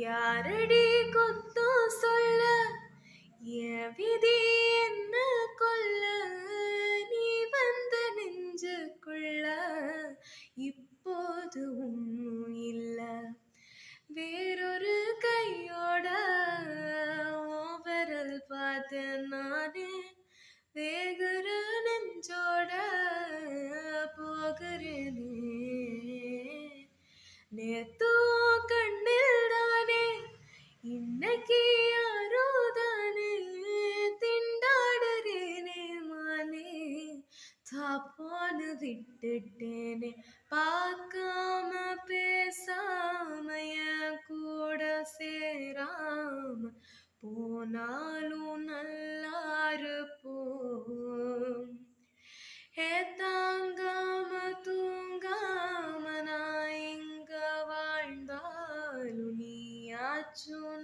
யாரடி குத்தம் சொல்ல என் விதி என்ன கொல்ல நீ வந்த நெஞ்சுக்குள்ள இப்போது ஒன்னும் இல்ல வேறொரு கையோட உன் விரல் பார்த்தேன் நானே வேகுற நெஞ்சோட போகிறேனே நேத்தோ கண்ணில் தானே இன்னைக்கு யாரோ தானே திண்டாடுறேனே மானே தாப்பான்னு விட்டுட்டேனே பார்க்காம பேசாம என் கூட சேராம போனாலும் நல்லா இருப்போம் தாங்காம தூங்காம நான் எங்க வாழ்ந்தாலும் நீயாச்சும்